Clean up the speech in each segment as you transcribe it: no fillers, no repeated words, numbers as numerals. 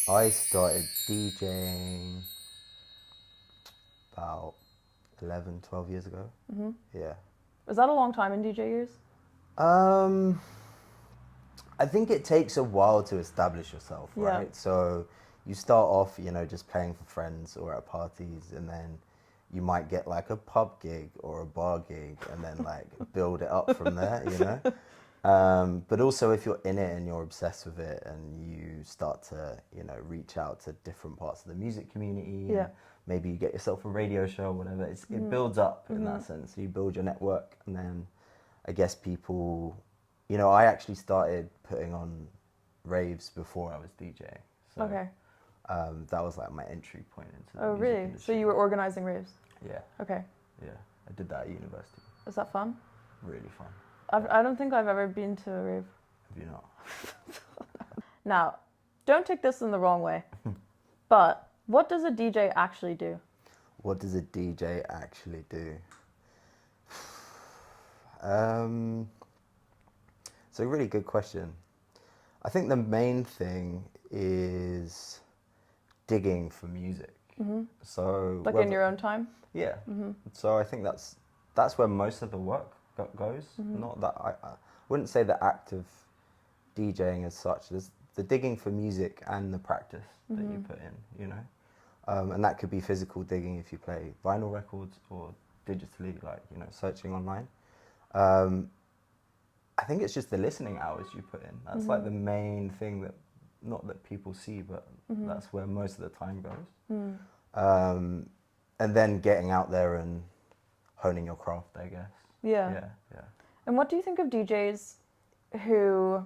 I started DJing about 11, 12 years ago. Mm-hmm. Yeah. Was that a long time in DJ years? Um, I think it takes a while to establish yourself, Yeah. right? So you start off, just playing for friends or at parties, and then you might get like a pub gig or a bar gig, and then like build it up from there. But also if you're in it and you're obsessed with it and you start to, reach out to different parts of the music community, Yeah. and maybe you get yourself a radio show or whatever, it builds up in that sense. You build your network, and then I guess people, I actually started putting on raves before I was DJing. So Okay. that was like my entry point into the Oh, music really? industry. So you were organizing raves? Yeah, Okay. yeah. I did that at university. Was that fun? Really fun. I don't think I've ever been to a rave. Have you not? Now, don't take this in the wrong way, but what does a DJ actually do? What does a DJ actually do? It's a really good question. I think the main thing is digging for music. Mm-hmm. So Like in your own time? Yeah. Mm-hmm. So I think that's where most of the work goes. Mm-hmm. Not that I wouldn't say the act of DJing as such. There's the digging for music and the practice that you put in, and that could be physical digging if you play vinyl records or digitally, like searching online. I think it's just the listening hours you put in. That's like the main thing that, not that people see, but that's where most of the time goes. And then getting out there and honing your craft, I guess. Yeah. Yeah. And what do you think of DJs who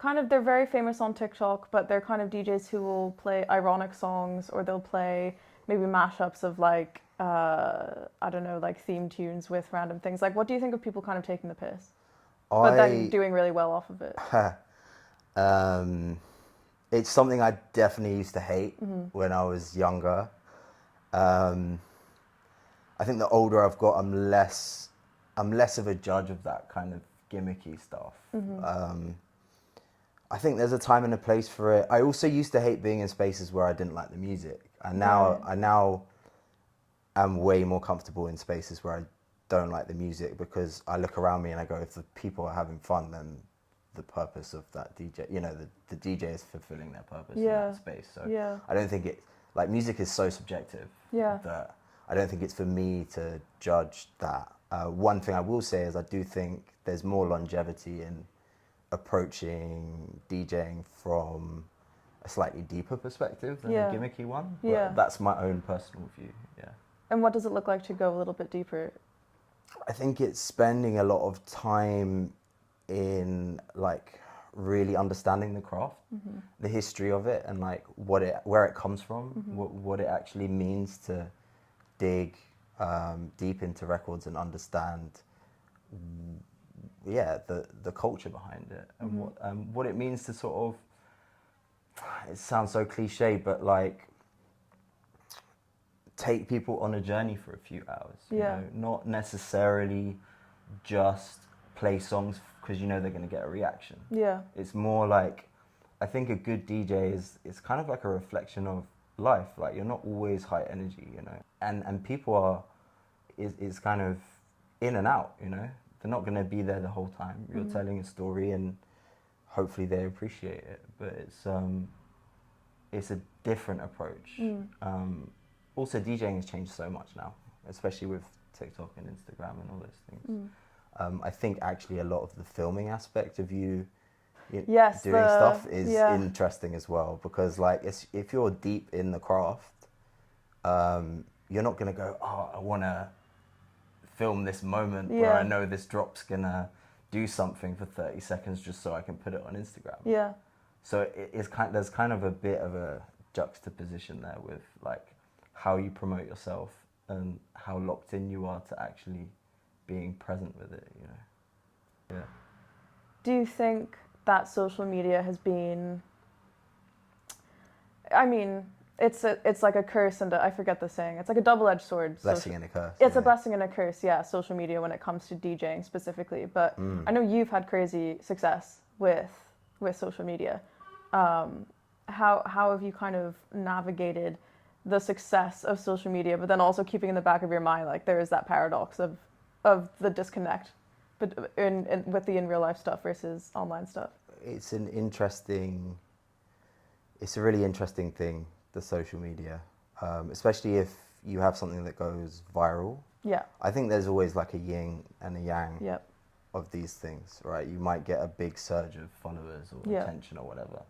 they're very famous on TikTok, but they're kind of DJs who will play ironic songs, or they'll play maybe mashups of like, I don't know, like theme tunes with random things. Like, what do you think of people kind of taking the piss, but then doing really well off of it? It's something I definitely used to hate when I was younger. I think the older I've got, I'm less of a judge of that kind of gimmicky stuff. I think there's a time and a place for it. I also used to hate being in spaces where I didn't like the music. And now I now am way more comfortable in spaces where I don't like the music, because I look around me and I go, if the people are having fun, then the purpose of that DJ, the DJ is fulfilling their purpose in that space. So I don't think like music is so subjective that I don't think it's for me to judge that. One thing I will say is I do think there's more longevity in approaching DJing from a slightly deeper perspective than a gimmicky one. But that's my own personal view. Yeah. And what does it look like to go a little bit deeper? I think it's spending a lot of time in like really understanding the craft, the history of it, and like where it comes from, what it actually means to dig deep into records and understand the culture behind it, and what it means to sort of, it sounds so cliche, but like take people on a journey for a few hours, not necessarily just play songs because they're going to get a reaction. It's more like, I think a good DJ is kind of like a reflection of life. Like, you're not always high energy, and people is kind of in and out, they're not going to be there the whole time. You're telling a story, and hopefully they appreciate it, but it's a different approach. Also, DJing has changed so much now, especially with TikTok and Instagram and all those things. I think actually a lot of the filming aspect of you doing stuff is interesting as well, because like if you're deep in the craft, you're not going to go, oh, I want to film this moment where I know this drop's going to do something for 30 seconds just so I can put it on Instagram. So there's kind of a bit of a juxtaposition there with like how you promote yourself and how locked in you are to actually being present with it, Yeah. Do you think that social media has been, I mean, it's like a curse and I forget the saying. It's like a double-edged sword. Blessing and a curse. It's a blessing and a curse, social media when it comes to DJing specifically. But I know you've had crazy success with social media. how have you kind of navigated the success of social media, but then also keeping in the back of your mind, like, there is that paradox of the disconnect, but with the in real life stuff versus online stuff? It's a really interesting thing, the social media, especially if you have something that goes viral. Yeah. I think there's always like a yin and a yang Yep. of these things, right? You might get a big surge of followers or Yeah. attention or whatever,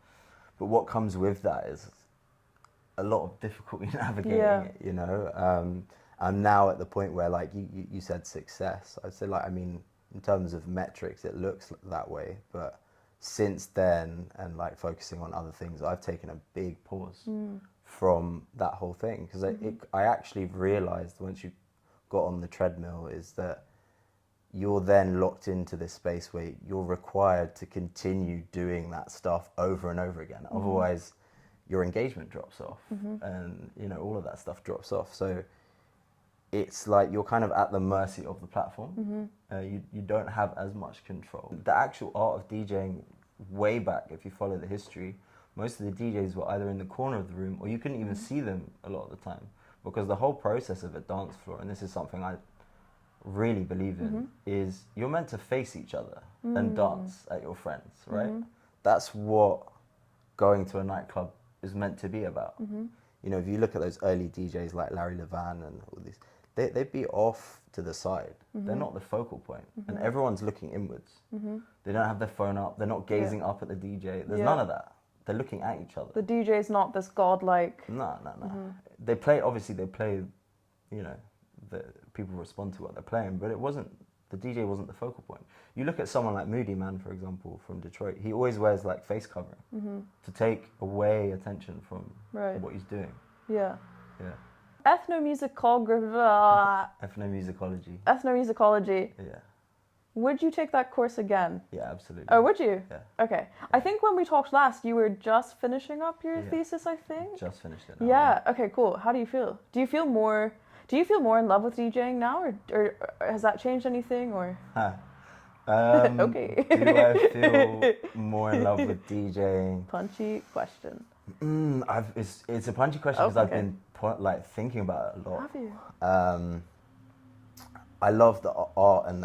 but what comes with that is a lot of difficulty navigating it, you know? I'm now at the point where, like, you said success. I'd say, like, I mean, in terms of metrics, it looks that way, but since then, and like focusing on other things, I've taken a big pause from that whole thing, because I actually realized once you got on the treadmill is that you're then locked into this space where you're required to continue doing that stuff over and over again. Otherwise, your engagement drops off, and you know, all of that stuff drops off. So it's like you're kind of at the mercy of the platform. You don't have as much control. The actual art of DJing, way back, if you follow the history, most of the DJs were either in the corner of the room, or you couldn't even see them a lot of the time, because the whole process of a dance floor, and this is something I really believe in, is you're meant to face each other and dance at your friends, right? That's what going to a nightclub is meant to be about. You know, if you look at those early DJs like Larry Levan and all these, they'd be off to the side. They're not the focal point, and everyone's looking inwards. They don't have their phone up. They're not gazing up at the DJ. There's none of that. They're looking at each other. The DJ's not this godlike. No. They play, obviously they play, you know, the people respond to what they're playing, but the DJ wasn't the focal point. You look at someone like Moody Man, for example, from Detroit, he always wears like face covering to take away attention from what he's doing. Yeah. Ethnomusicology. Ethnomusicology. Yeah. Would you take that course again? Yeah, absolutely. Oh, would you? Yeah. Okay. I think when we talked last, you were just finishing up your thesis, I think? Just finished it now. Yeah. Okay, cool. How do you feel? Do you feel more in love with DJing now, or has that changed anything, or? Okay. Do I feel more in love with DJing? Punchy question. It's a punchy question because I've been thinking about it a lot. Have you? I love the art and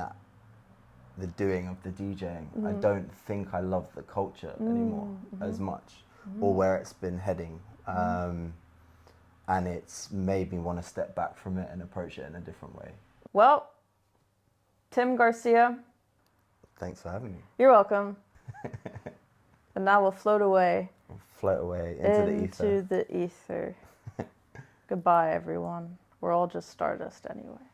the doing of the DJing. I don't think I love the culture anymore as much, or where it's been heading. And it's made me want to step back from it and approach it in a different way. Well, Tim Garcia. Thanks for having me. You're welcome. And now we'll float away. Into the ether. Goodbye, everyone. We're all just stardust anyway.